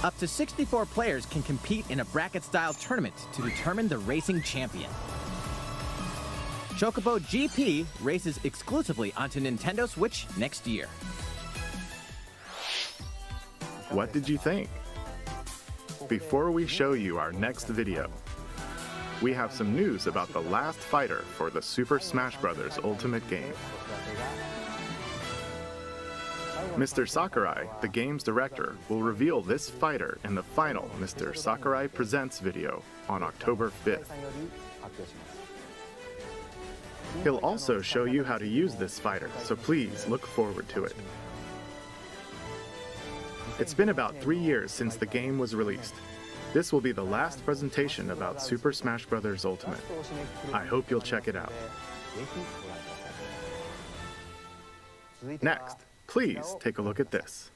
Up to 64 players can compete in a bracket-style tournament to determine the racing champion. Chocobo GP races exclusively onto Nintendo Switch next year. What did you think? Before we show you our next video, we have some news about the last fighter for the Super Smash Bros. Ultimate game. Mr. Sakurai, the game's director, will reveal this fighter in the final Mr. Sakurai Presents video on October 5th. He'll also show you how to use this fighter, so please look forward to it. It's been about 3 years since the game was released. This will be the last presentation about Super Smash Bros. Ultimate. I hope you'll check it out. Next, please take a look at this.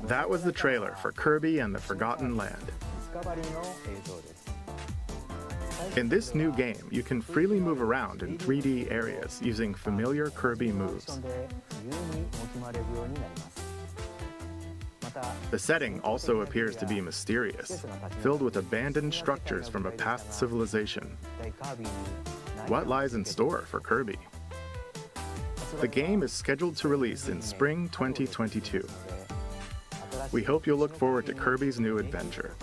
That was the trailer for Kirby and the Forgotten Land. In this new game, you can freely move around in 3D areas using familiar Kirby moves. The setting also appears to be mysterious, filled with abandoned structures from a past civilization. What lies in store for Kirby? The game is scheduled to release in spring 2022. We hope you'll look forward to Kirby's new adventure.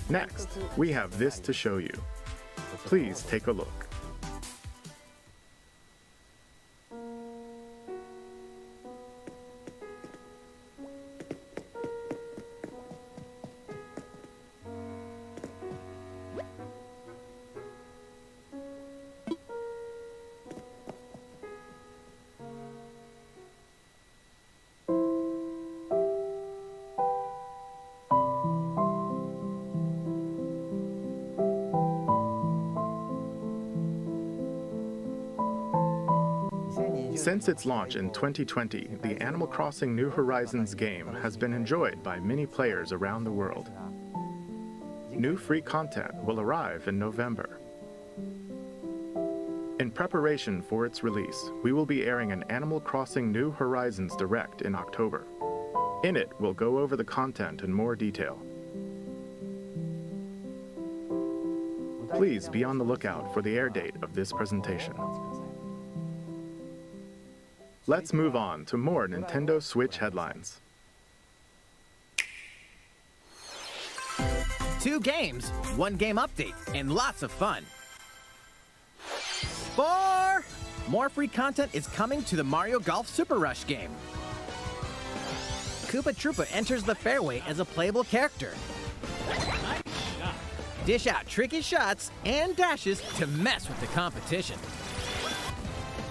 Next, we have this to show you. Please take a look. Since its launch in 2020, the Animal Crossing New Horizons game has been enjoyed by many players around the world. New free content will arrive in November. In preparation for its release, we will be airing an Animal Crossing New Horizons Direct in October. In it, we'll go over the content in more detail. Please be on the lookout for the air date of this presentation. Let's move on to more Nintendo Switch headlines. 2 games, 1 game update, and lots of fun. 4! More free content is coming to the Mario Golf Super Rush game. Koopa Troopa enters the fairway as a playable character. Dish out tricky shots and dashes to mess with the competition.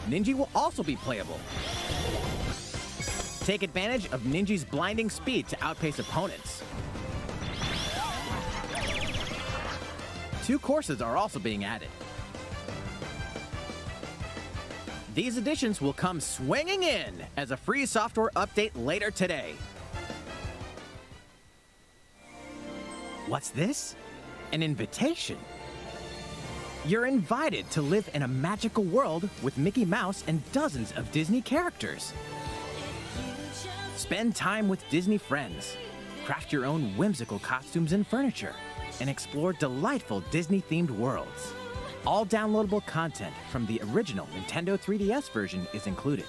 Ninja will also be playable. Take advantage of Ninja's blinding speed to outpace opponents. 2 courses are also being added. These additions will come swinging in as a free software update later today. What's this? An invitation. You're invited to live in a magical world with Mickey Mouse and dozens of Disney characters. Spend time with Disney friends, craft your own whimsical costumes and furniture, and explore delightful Disney-themed worlds. All downloadable content from the original Nintendo 3DS version is included.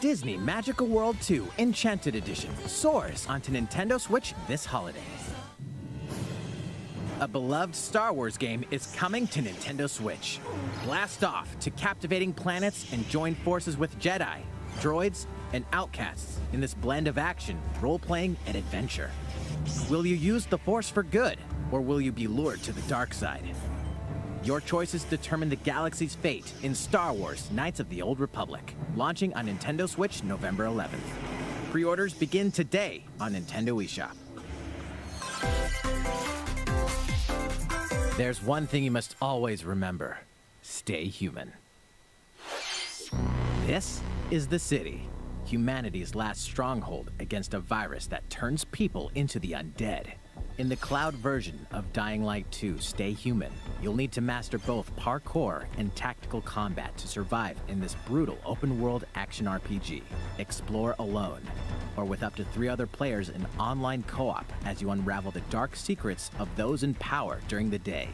Disney Magical World 2 Enchanted Edition soars onto Nintendo Switch this holiday. A beloved Star Wars game is coming to Nintendo Switch. Blast off to captivating planets and join forces with Jedi, droids, and outcasts in this blend of action, role-playing, and adventure. Will you use the Force for good, or will you be lured to the dark side? Your choices determine the galaxy's fate in Star Wars Knights of the Old Republic, launching on Nintendo Switch November 11th. Pre-orders begin today on Nintendo eShop. There's one thing you must always remember. Stay human. This is the city, humanity's last stronghold against a virus that turns people into the undead. In the cloud version of Dying Light 2 Stay Human, you'll need to master both parkour and tactical combat to survive in this brutal open-world action RPG. Explore alone, or with up to 3 other players in online co-op as you unravel the dark secrets of those in power during the day.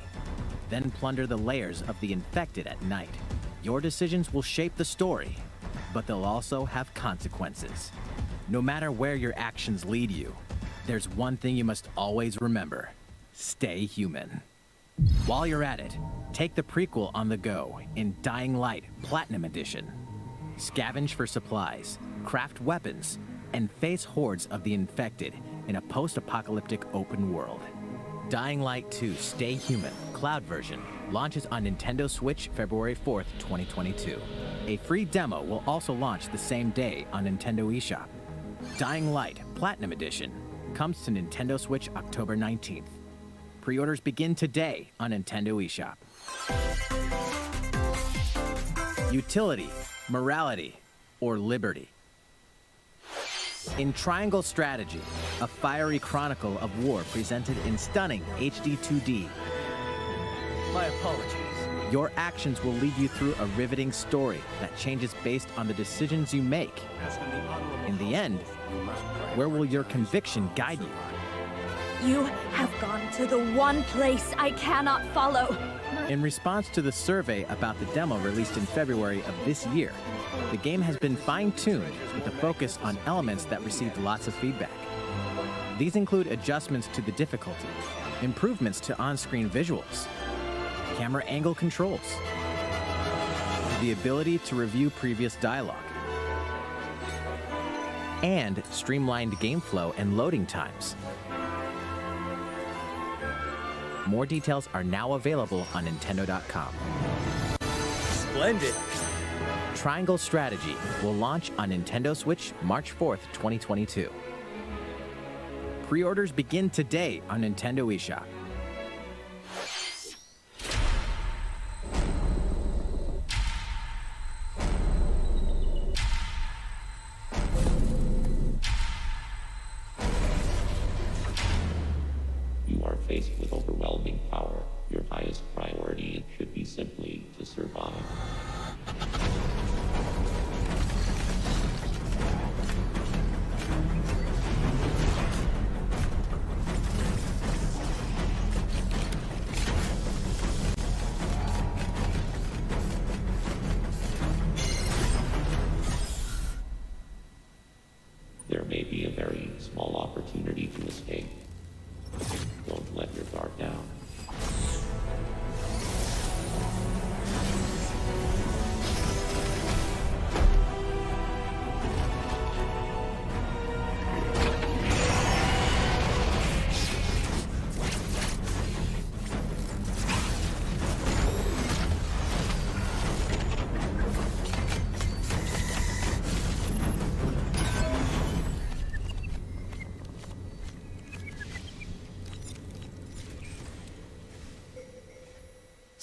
Then plunder the layers of the infected at night. Your decisions will shape the story, but they'll also have consequences. No matter where your actions lead you, there's one thing you must always remember. Stay human. While you're at it, take the prequel on the go in Dying Light Platinum Edition. Scavenge for supplies, craft weapons, and face hordes of the infected in a post-apocalyptic open world. Dying Light 2 Stay Human Cloud version launches on Nintendo Switch February 4th, 2022. A free demo will also launch the same day on Nintendo eShop. Dying Light Platinum Edition comes to Nintendo Switch October 19th. Pre-orders begin today on Nintendo eShop. Utility, morality, or liberty. In Triangle Strategy, a fiery chronicle of war presented in stunning HD 2D. My apologies. Your actions will lead you through a riveting story that changes based on the decisions you make. In the end, where will your conviction guide you? You have gone to the one place I cannot follow. In response to the survey about the demo released in February of this year, the game has been fine-tuned with a focus on elements that received lots of feedback. These include adjustments to the difficulty, improvements to on-screen visuals, camera angle controls, the ability to review previous dialogue, and streamlined game flow and loading times. More details are now available on Nintendo.com. Splendid! Triangle Strategy will launch on Nintendo Switch March 4th, 2022. Pre-orders begin today on Nintendo eShop. You are faced with overwhelming power. Your highest priority should be simply to survive.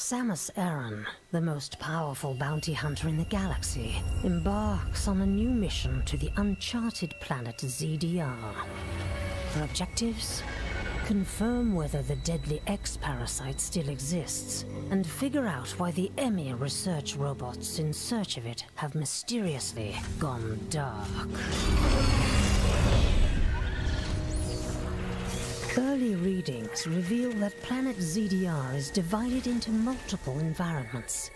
Samus Aran, the most powerful bounty hunter in the galaxy, embarks on a new mission to the uncharted planet ZDR. Her objectives? Confirm whether the deadly X-parasite still exists, and figure out why the Emmy research robots in search of it have mysteriously gone dark. Early readings reveal that planet ZDR is divided into multiple environments,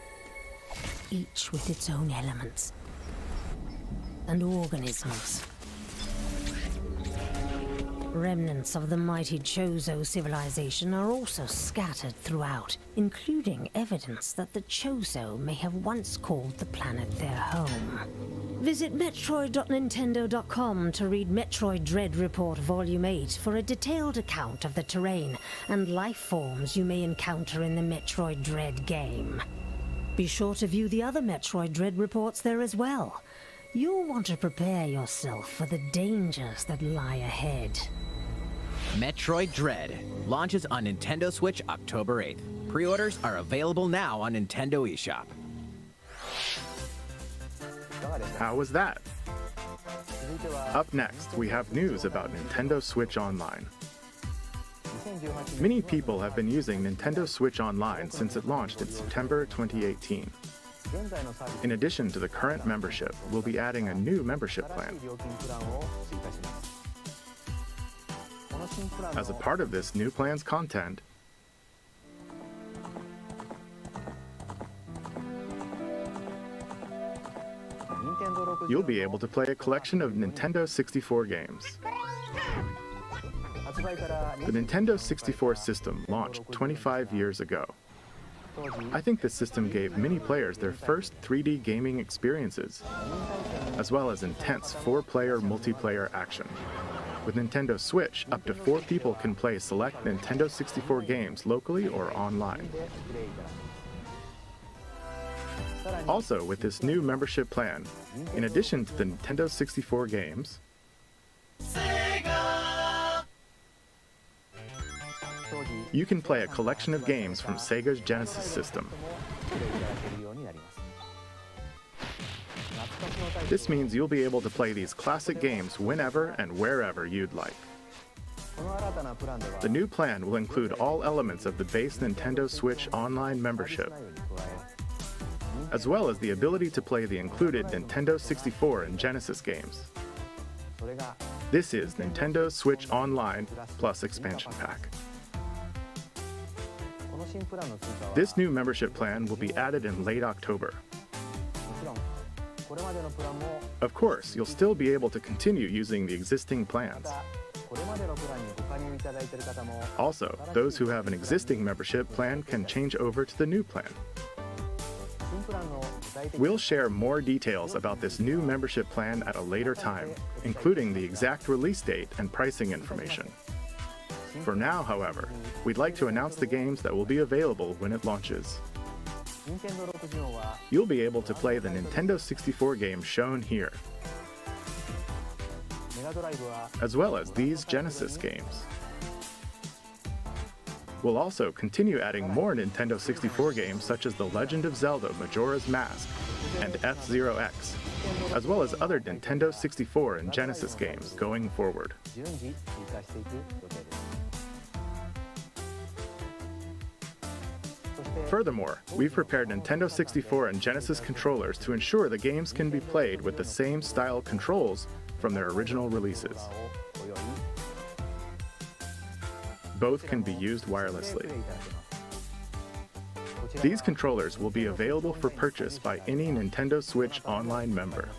each with its own elements and organisms. Remnants of the mighty Chozo civilization are also scattered throughout, including evidence that the Chozo may have once called the planet their home. Visit Metroid.Nintendo.com to read Metroid Dread Report Volume 8 for a detailed account of the terrain and life forms you may encounter in the Metroid Dread game. Be sure to view the other Metroid Dread reports there as well. You'll want to prepare yourself for the dangers that lie ahead. Metroid Dread launches on Nintendo Switch October 8th. Pre-orders are available now on Nintendo eShop. How was that? Up next, we have news about Nintendo Switch Online. Many people have been using Nintendo Switch Online since it launched in September 2018. In addition to the current membership, we'll be adding a new membership plan. As a part of this new plan's content, you'll be able to play a collection of Nintendo 64 games. The Nintendo 64 system launched 25 years ago. I think this system gave many players their first 3D gaming experiences, as well as intense 4-player multiplayer action. With Nintendo Switch, up to 4 people can play select Nintendo 64 games locally or online. Also, with this new membership plan, in addition to the Nintendo 64 games, you can play a collection of games from Sega's Genesis system. This means you'll be able to play these classic games whenever and wherever you'd like. The new plan will include all elements of the base Nintendo Switch Online membership, as well as the ability to play the included Nintendo 64 and Genesis games. This is Nintendo Switch Online plus Expansion Pack. This new membership plan will be added in late October. Of course, you'll still be able to continue using the existing plans. Also, those who have an existing membership plan can change over to the new plan. We'll share more details about this new membership plan at a later time, including the exact release date and pricing information. For now, however, we'd like to announce the games that will be available when it launches. You'll be able to play the Nintendo 64 games shown here, as well as these Genesis games. We'll also continue adding more Nintendo 64 games such as The Legend of Zelda Majora's Mask and F-Zero X, as well as other Nintendo 64 and Genesis games going forward. Furthermore, we've prepared Nintendo 64 and Genesis controllers to ensure the games can be played with the same style controls from their original releases. Both can be used wirelessly. These controllers will be available for purchase by any Nintendo Switch Online member.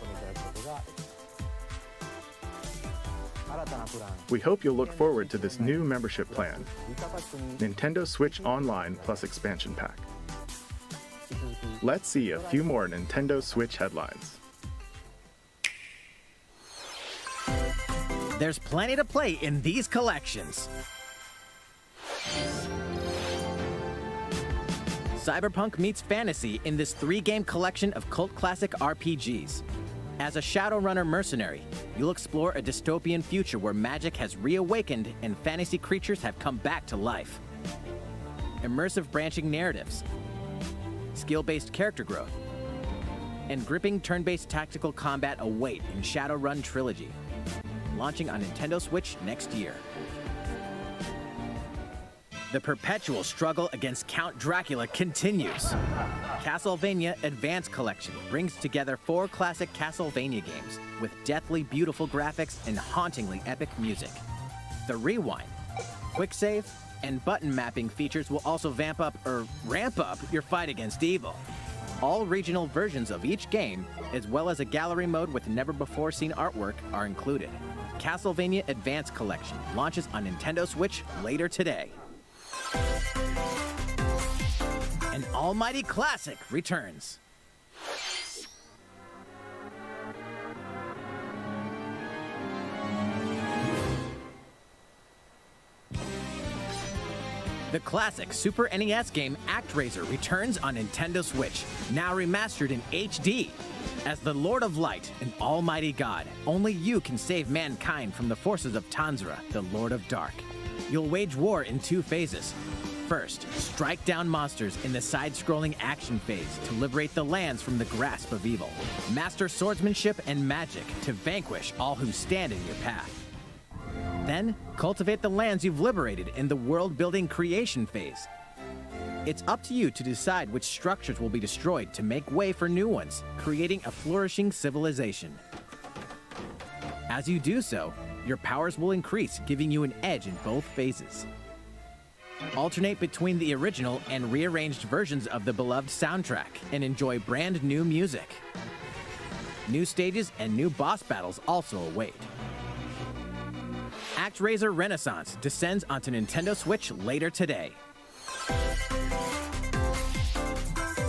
We hope you'll look forward to this new membership plan, Nintendo Switch Online plus Expansion Pack. Let's see a few more Nintendo Switch headlines. There's plenty to play in these collections. Cyberpunk meets fantasy in this 3-game collection of cult classic RPGs. As a Shadowrunner mercenary, you'll explore a dystopian future where magic has reawakened and fantasy creatures have come back to life. Immersive branching narratives. skill-based character growth. And gripping turn-based tactical combat await in Shadowrun Trilogy, launching on Nintendo Switch next year. The perpetual struggle against Count Dracula continues. Castlevania Advance Collection brings together 4 classic Castlevania games with deathly beautiful graphics and hauntingly epic music. The Rewind, Quick Save, and button mapping features will also ramp up your fight against evil. All regional versions of each game, as well as a gallery mode with never-before-seen artwork, are included. Castlevania Advance Collection launches on Nintendo Switch later today. An almighty classic returns. The classic Super NES game ActRaiser returns on Nintendo Switch, now remastered in HD. As the Lord of Light and Almighty God, only you can save mankind from the forces of Tanzra, the Lord of Dark. You'll wage war in 2 phases. First, strike down monsters in the side-scrolling action phase to liberate the lands from the grasp of evil. Master swordsmanship and magic to vanquish all who stand in your path. Then, cultivate the lands you've liberated in the world-building creation phase. It's up to you to decide which structures will be destroyed to make way for new ones, creating a flourishing civilization. As you do so, your powers will increase, giving you an edge in both phases. Alternate between the original and rearranged versions of the beloved soundtrack and enjoy brand new music. New stages and new boss battles also await. ActRaiser Renaissance descends onto Nintendo Switch later today.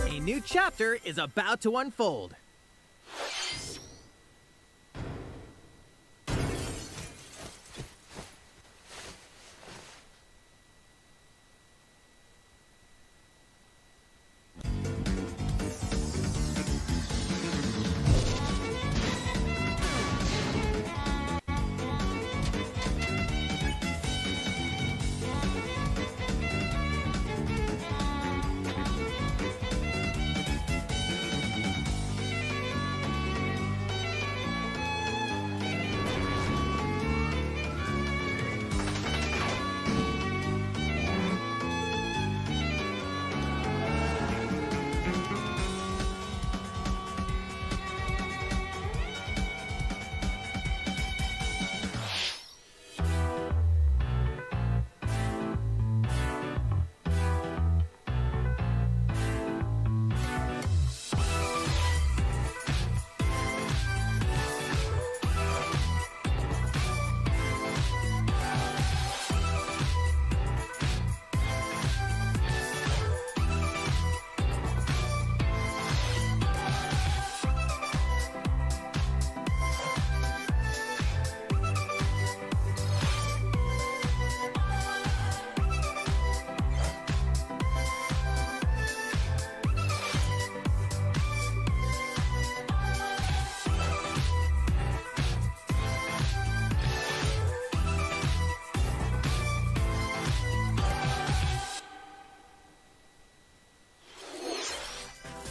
A new chapter is about to unfold.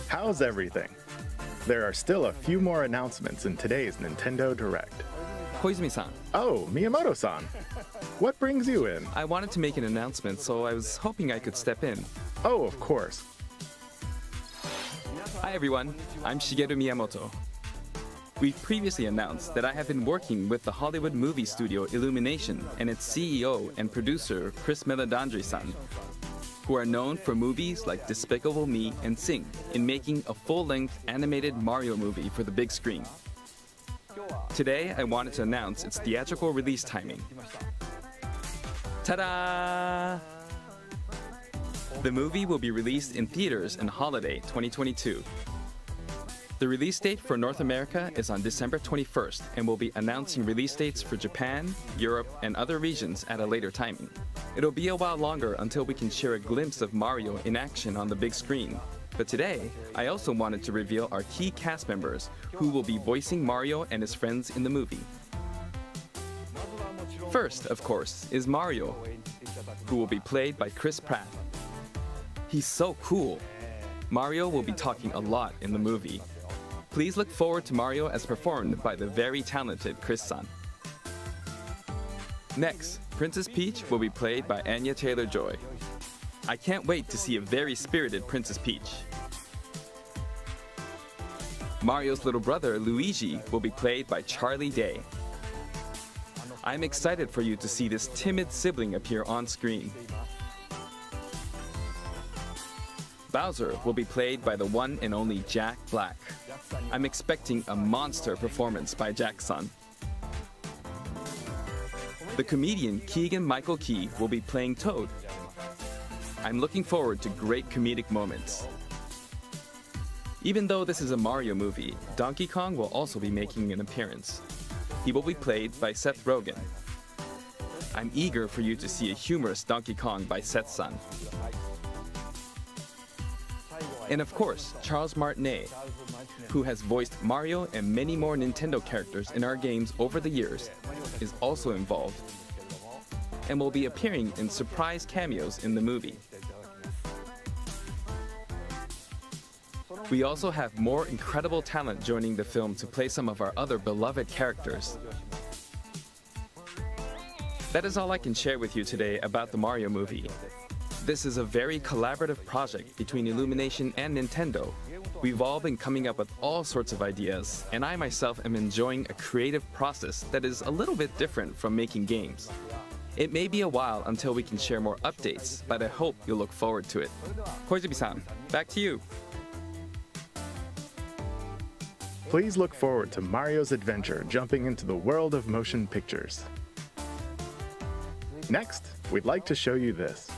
How's everything? There are still a few more announcements in today's Nintendo Direct. Koizumi-san, Oh, Miyamoto-san. What brings you in? I wanted to make an announcement, so I was hoping I could step in. Oh, of course. Hi everyone, I'm Shigeru Miyamoto. We've previously announced that I have been working with the Hollywood movie studio Illumination and its CEO and producer Chris Meledandri-san, who are known for movies like Despicable Me and Sing, in making a full-length animated Mario movie for the big screen. Today, I wanted to announce its theatrical release timing. Ta-da! The movie will be released in theaters in holiday 2022. The release date for North America is on December 21st, and we'll be announcing release dates for Japan, Europe, and other regions at a later timing. It'll be a while longer until we can share a glimpse of Mario in action on the big screen. But today, I also wanted to reveal our key cast members who will be voicing Mario and his friends in the movie. First, of course, is Mario, who will be played by Chris Pratt. He's so cool. Mario will be talking a lot in the movie. Please look forward to Mario as performed by the very talented Chris Sun. Next, Princess Peach will be played by Anya Taylor-Joy. I can't wait to see a very spirited Princess Peach. Mario's little brother, Luigi, will be played by Charlie Day. I'm excited for you to see this timid sibling appear on screen. Bowser will be played by the one and only Jack Black. I'm expecting a monster performance by Jack's son. The comedian Keegan-Michael Key will be playing Toad. I'm looking forward to great comedic moments. Even though this is a Mario movie, Donkey Kong will also be making an appearance. He will be played by Seth Rogen. I'm eager for you to see a humorous Donkey Kong by Seth's son. And of course, Charles Martinet, who has voiced Mario and many more Nintendo characters in our games over the years, is also involved and will be appearing in surprise cameos in the movie. We also have more incredible talent joining the film to play some of our other beloved characters. That is all I can share with you today about the Mario movie. This is a very collaborative project between Illumination and Nintendo. We've all been coming up with all sorts of ideas, and I myself am enjoying a creative process that is a little bit different from making games. It may be a while until we can share more updates, but I hope you'll look forward to it. Koizumi-san, back to you. Please look forward to Mario's adventure jumping into the world of motion pictures. Next, we'd like to show you this.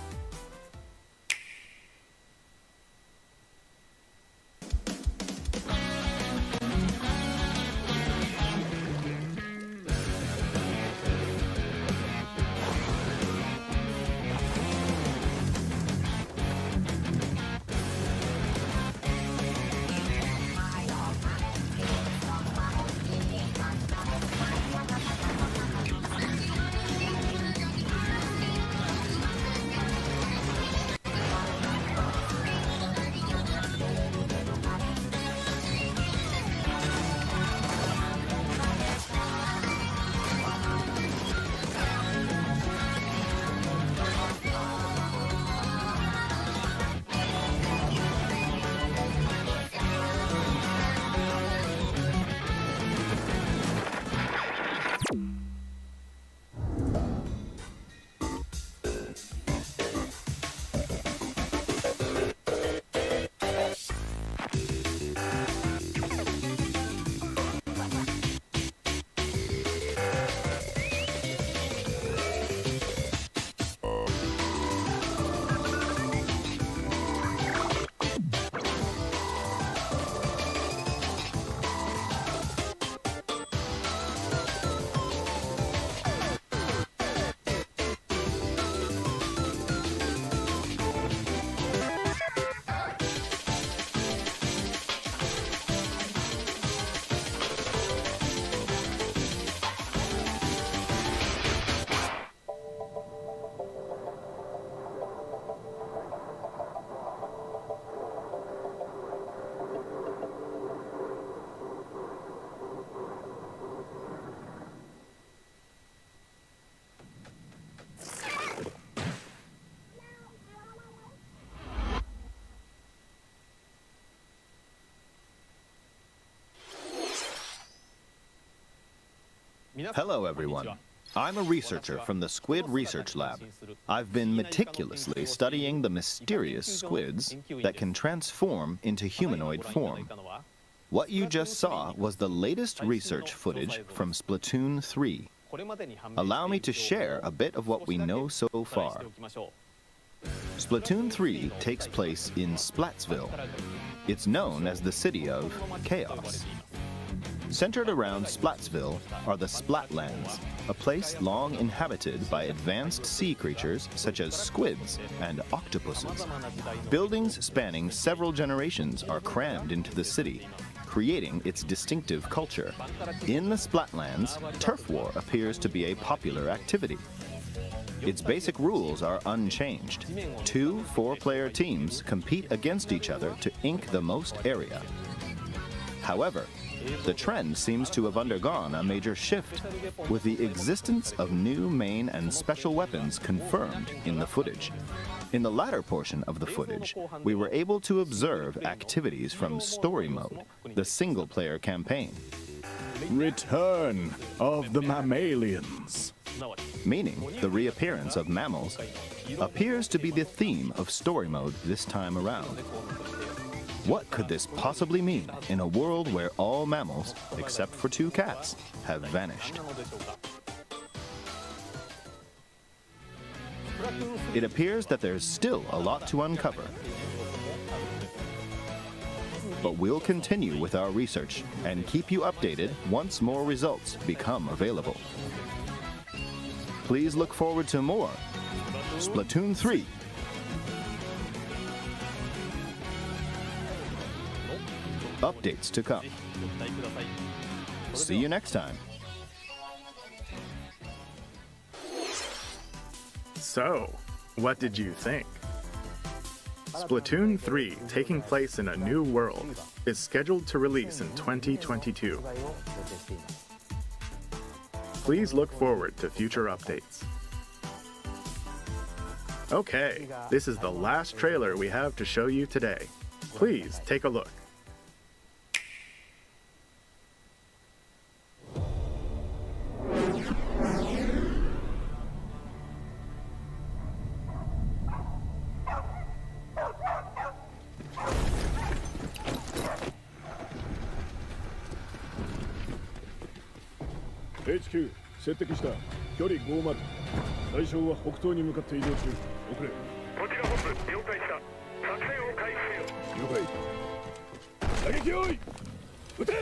Hello, everyone. I'm a researcher from the Squid Research Lab. I've been meticulously studying the mysterious squids that can transform into humanoid form. What you just saw was the latest research footage from Splatoon 3. Allow me to share a bit of what we know so far. Splatoon 3 takes place in Splatsville. It's known as the City of Chaos. Centered around Splatsville are the Splatlands, a place long inhabited by advanced sea creatures such as squids and octopuses. Buildings spanning several generations are crammed into the city, creating its distinctive culture. In the Splatlands, turf war appears to be a popular activity. Its basic rules are unchanged. 2 4-player teams compete against each other to ink the most area. However, the trend seems to have undergone a major shift, with the existence of new main and special weapons confirmed in the footage. In the latter portion of the footage, we were able to observe activities from Story Mode, the single-player campaign. Return of the mammalians. Meaning the reappearance of mammals appears to be the theme of Story Mode this time around. What could this possibly mean in a world where all mammals, except for 2 cats, have vanished? It appears that there's still a lot to uncover. But we'll continue with our research and keep you updated once more results become available. Please look forward to more Splatoon 3. Updates to come. See you next time. So, what did you think? Splatoon 3, taking place in a new world, is scheduled to release in 2022. Please look forward to future updates. Okay, this is the last trailer we have to show you today. Please take a look. HQ 接敵した距離50対象は北東に向かって移動中遅れこちら本部了解した作戦を開始せよ了解打撃用意撃て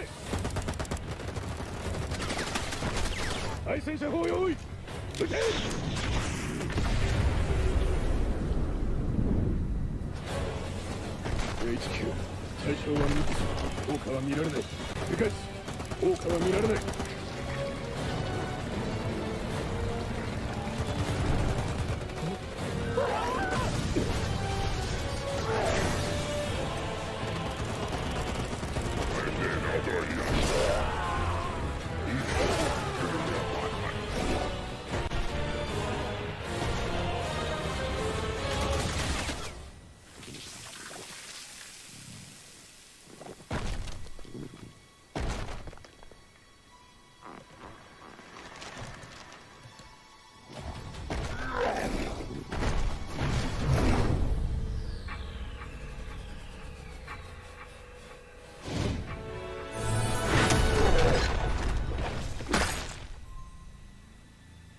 対戦車砲用意撃てHQ 対象は無効果は見られない理解効果は見られない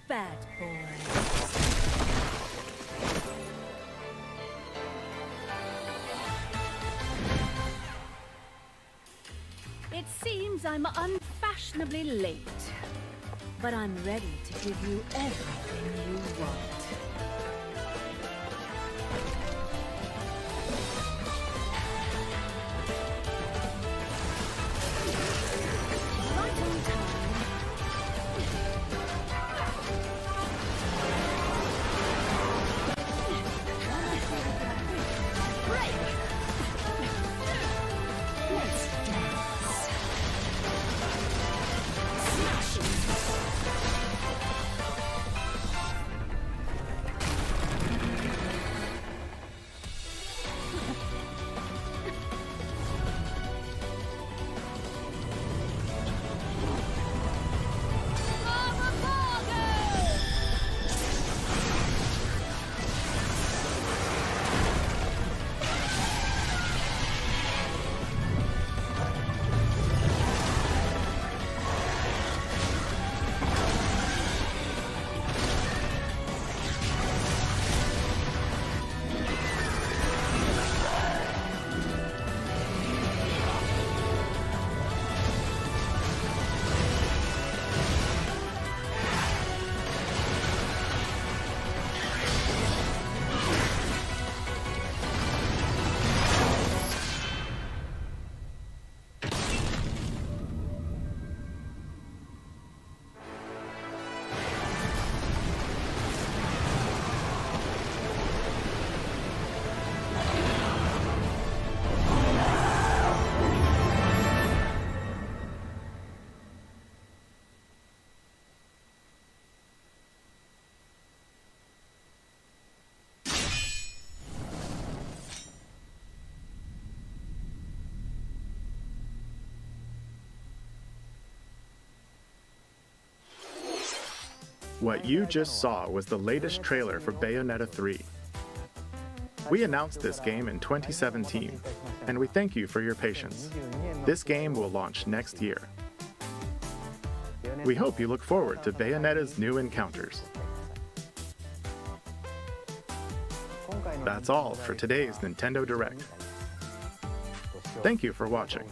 Bad boy. It seems I'm unfashionably late, but I'm ready to give you everything you want. Right on time. What you just saw was the latest trailer for Bayonetta 3. We announced this game in 2017, and we thank you for your patience. This game will launch next year. We hope you look forward to Bayonetta's new encounters. That's all for today's Nintendo Direct. Thank you for watching.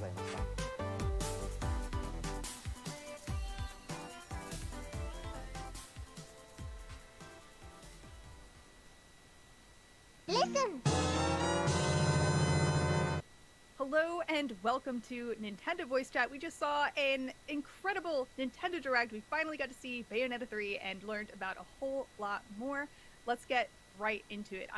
Hello and welcome to Nintendo Voice Chat. We just saw an incredible Nintendo Direct. We finally got to see Bayonetta 3 and learned about a whole lot more. Let's get right into it.